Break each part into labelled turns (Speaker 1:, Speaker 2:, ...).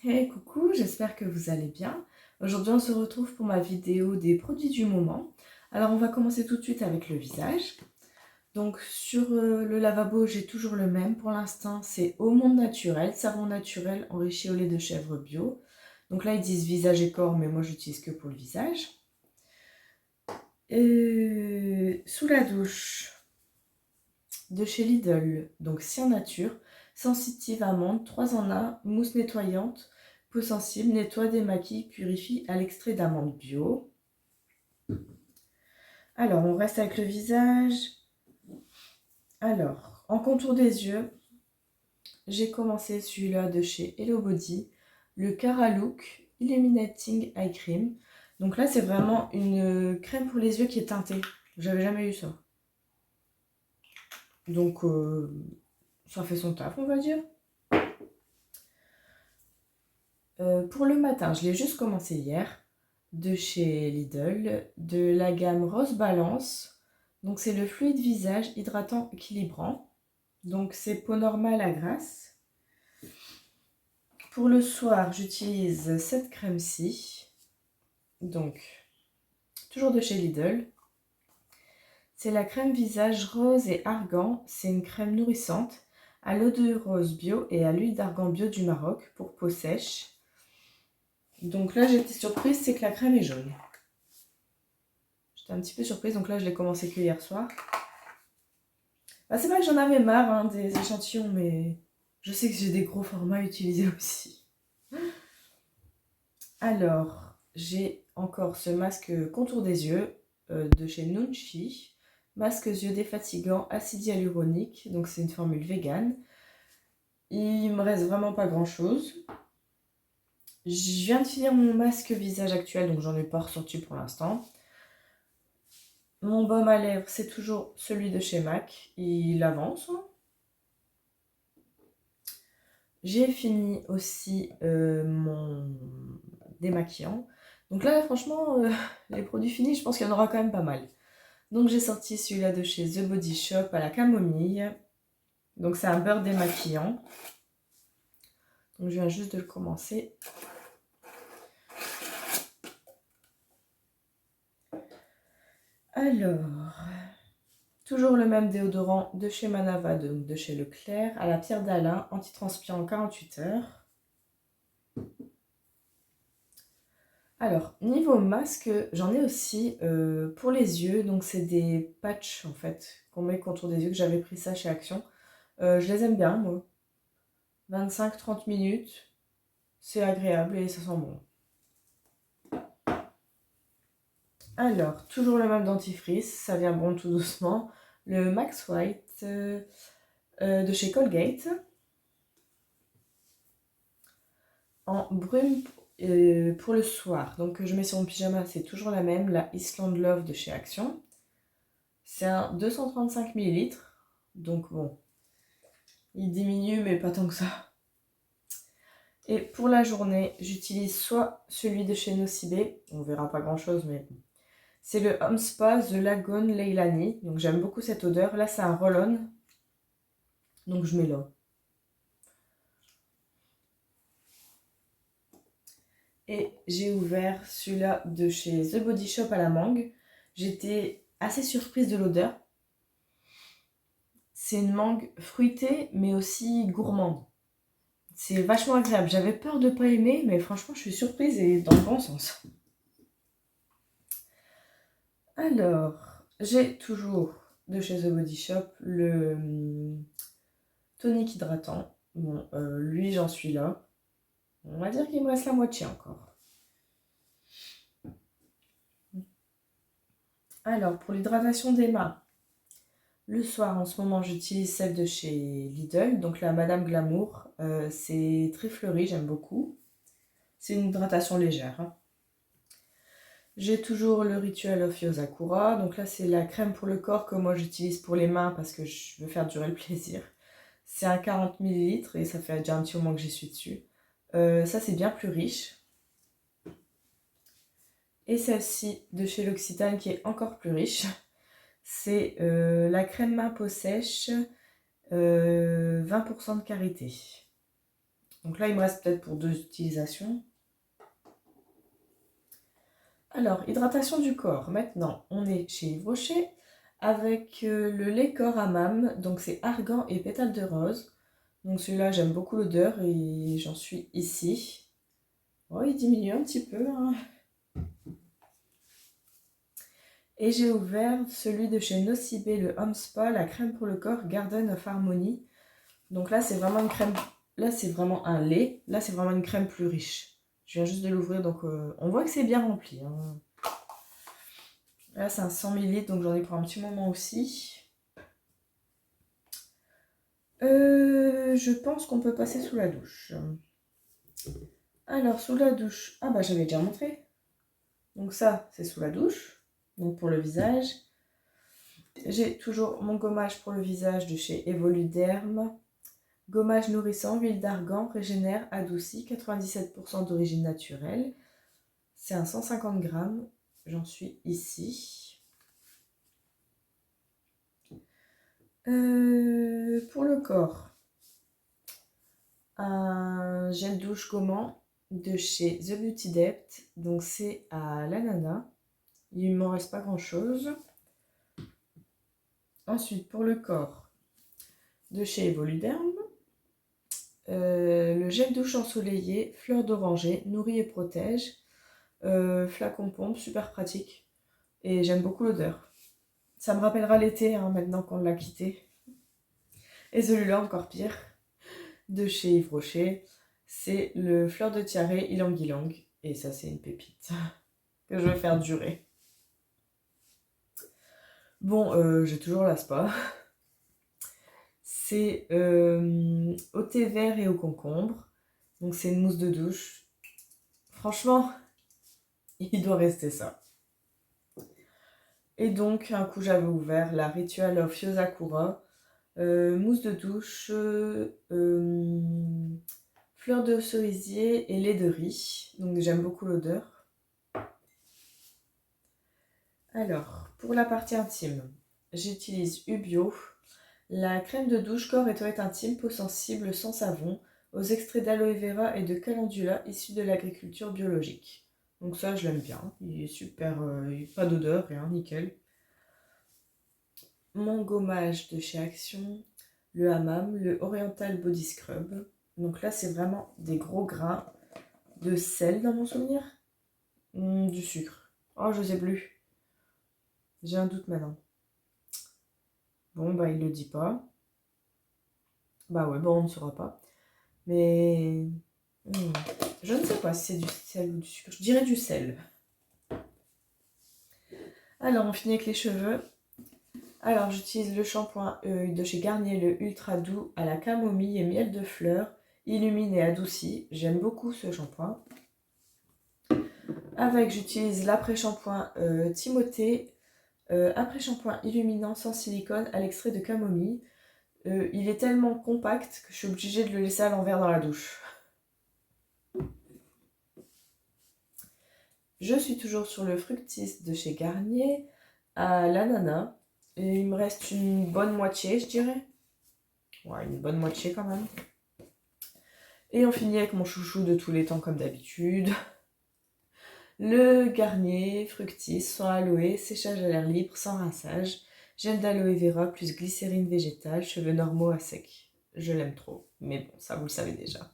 Speaker 1: Hey, coucou, j'espère que vous allez bien. Aujourd'hui, on se retrouve pour ma vidéo des produits du moment. Alors, on va commencer tout de suite avec le visage. Donc, sur le lavabo, j'ai toujours le même. Pour l'instant, c'est Au Monde Naturel, savon naturel enrichi au lait de chèvre bio. Donc là, ils disent visage et corps, mais moi, j'utilise que pour le visage. Sous la douche, de chez Lidl, donc Cyan Nature, sensitive amande, 3 en 1, mousse nettoyante, peau sensible, nettoie, démaquille, purifie à l'extrait d'amande bio. Alors, on reste avec le visage. Alors, en contour des yeux, j'ai commencé celui-là de chez Hello Body, le Cara Look Illuminating Eye Cream. Donc là, c'est vraiment une crème pour les yeux qui est teintée. J'avais jamais eu ça. Donc, ça fait son taf, on va dire. Pour le matin, je l'ai juste commencé hier, de chez Lidl, de la gamme Rose Balance. Donc c'est le fluide visage hydratant équilibrant. Donc c'est peau normale à grasse. Pour le soir, j'utilise cette crème-ci. Donc, toujours de chez Lidl. C'est la crème visage rose et argan. C'est une crème nourrissante à l'eau de rose bio et à l'huile d'argan bio du Maroc pour peau sèche. Donc là, j'étais surprise, c'est que la crème est jaune. J'étais un petit peu surprise, donc là je l'ai commencé que hier soir. Bah, c'est vrai que j'en avais marre hein, des échantillons, mais je sais que j'ai des gros formats à utiliser aussi. Alors, j'ai encore ce masque contour des yeux de chez Nunchi. Masque yeux défatigant, acide hyaluronique, donc c'est une formule vegan. Il me reste vraiment pas grand chose. Je viens de finir mon masque visage actuel, donc j'en ai pas ressorti pour l'instant. Mon baume à lèvres, c'est toujours celui de chez MAC. Il avance. Hein. J'ai fini aussi mon démaquillant. Donc là, franchement, les produits finis, je pense qu'il y en aura quand même pas mal. Donc j'ai sorti celui-là de chez The Body Shop à la camomille. Donc c'est un beurre démaquillant. Donc je viens juste de le commencer. Alors, toujours le même déodorant de chez Manava, donc de chez Leclerc, à la pierre d'Alain, antitranspirant 48 heures. Alors, niveau masque, j'en ai aussi pour les yeux. Donc, c'est des patchs en fait qu'on met contour des yeux, que j'avais pris ça chez Action. Je les aime bien, moi. 25-30 minutes, c'est agréable et ça sent bon. Alors, toujours le même dentifrice, ça vient bon tout doucement. Le Max White de chez Colgate. En brume pour le soir. Donc, je mets sur mon pyjama, c'est toujours la même, la Island Love de chez Action. C'est un 235 ml. Donc, bon, il diminue, mais pas tant que ça. Et pour la journée, j'utilise soit celui de chez Nocibé, on verra pas grand chose, mais c'est le Home Spa The Lagoon Leilani. Donc j'aime beaucoup cette odeur. Là, c'est un roll-on. Donc je mets là. Et j'ai ouvert celui-là de chez The Body Shop à la mangue. J'étais assez surprise de l'odeur. C'est une mangue fruitée, mais aussi gourmande. C'est vachement agréable. J'avais peur de ne pas aimer, mais franchement, je suis surprise et dans le bon sens. Alors, j'ai toujours de chez The Body Shop le tonique hydratant. Bon, lui, j'en suis là. On va dire qu'il me reste la moitié encore. Alors, pour l'hydratation des mains, le soir, en ce moment, j'utilise celle de chez Lidl, donc la Madame Glamour. C'est très fleuri, j'aime beaucoup. C'est une hydratation légère. Hein. J'ai toujours le Ritual of Yosakura. Donc là, c'est la crème pour le corps que moi j'utilise pour les mains parce que je veux faire durer le plaisir. C'est un 40 ml et ça fait déjà un petit moment que j'y suis dessus. Ça, c'est bien plus riche. Et celle-ci de chez L'Occitane qui est encore plus riche. C'est la crème main peau sèche, 20% de karité. Donc là, il me reste peut-être pour 2 utilisations. Alors, hydratation du corps. Maintenant, on est chez Yves Rocher avec le lait corps hammam. Donc c'est argan et pétales de rose. Donc celui-là, j'aime beaucoup l'odeur et j'en suis ici. Oh, il diminue un petit peu, hein. Et j'ai ouvert celui de chez Nocibé, le Home Spa, la crème pour le corps Garden of Harmony. Donc là, c'est vraiment une crème. Là, c'est vraiment un lait. Là, c'est vraiment une crème plus riche. Je viens juste de l'ouvrir, donc on voit que c'est bien rempli, hein. Là, c'est un 100 ml, donc j'en ai pour un petit moment aussi. Je pense qu'on peut passer sous la douche. Alors, sous la douche... Ah bah, j'avais déjà montré. Donc ça, c'est sous la douche. Donc pour le visage. J'ai toujours mon gommage pour le visage de chez Evoluderm. Gommage nourrissant, huile d'argan, régénère, adouci, 97% d'origine naturelle. C'est un 150 grammes. J'en suis ici. Pour le corps, un gel douche gommant de chez The Beauty Depth. Donc c'est à l'ananas. Il ne m'en reste pas grand chose. Ensuite, pour le corps, de chez Evoluderm, le gel douche ensoleillé, fleur d'oranger, nourrit et protège. Flacon pompe, super pratique. Et j'aime beaucoup l'odeur. Ça me rappellera l'été, hein, maintenant qu'on l'a quitté. Et celui-là, encore pire, de chez Yves Rocher, c'est le fleur de tiare ylang ylang. Et ça, c'est une pépite que je vais faire durer. Bon, j'ai toujours la spa. C'est au thé vert et au concombre. Donc c'est une mousse de douche. Franchement, il doit rester ça. Et donc, un coup j'avais ouvert la Ritual of Yosakura. Mousse de douche, fleur de cerisier et lait de riz. Donc j'aime beaucoup l'odeur. Alors, pour la partie intime, j'utilise Ubio. La crème de douche corps et toilette intime, peau sensible sans savon, aux extraits d'aloe vera et de calendula issus de l'agriculture biologique. Donc ça, je l'aime bien. Il est super, pas d'odeur, rien, nickel. Mon gommage de chez Action, le hammam, le Oriental Body Scrub. Donc là, c'est vraiment des gros grains de sel dans mon souvenir. Du sucre. Oh, je sais plus. J'ai un doute maintenant. Bon, bah, il le dit pas. Bah ouais, bon, on ne saura pas. Mais je ne sais pas si c'est du sel ou du sucre. Je dirais du sel. Alors, on finit avec les cheveux. Alors, j'utilise le shampoing de chez Garnier, le Ultra Doux à la camomille et miel de fleurs, illumine et adouci. J'aime beaucoup ce shampoing. Avec, j'utilise l'après-shampoing Timothée, après-shampoing illuminant sans silicone à l'extrait de camomille. Il est tellement compact que je suis obligée de le laisser à l'envers dans la douche. Je suis toujours sur le Fructis de chez Garnier à l'ananas. Et il me reste une bonne moitié, je dirais. Ouais, une bonne moitié quand même. Et on finit avec mon chouchou de tous les temps comme d'habitude. Le Garnier Fructis sans aloe, séchage à l'air libre, sans rinçage. Gel d'aloe vera plus glycérine végétale, cheveux normaux à sec. Je l'aime trop, mais bon, ça vous le savez déjà.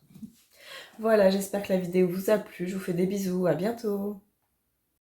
Speaker 1: Voilà, j'espère que la vidéo vous a plu. Je vous fais des bisous, à bientôt.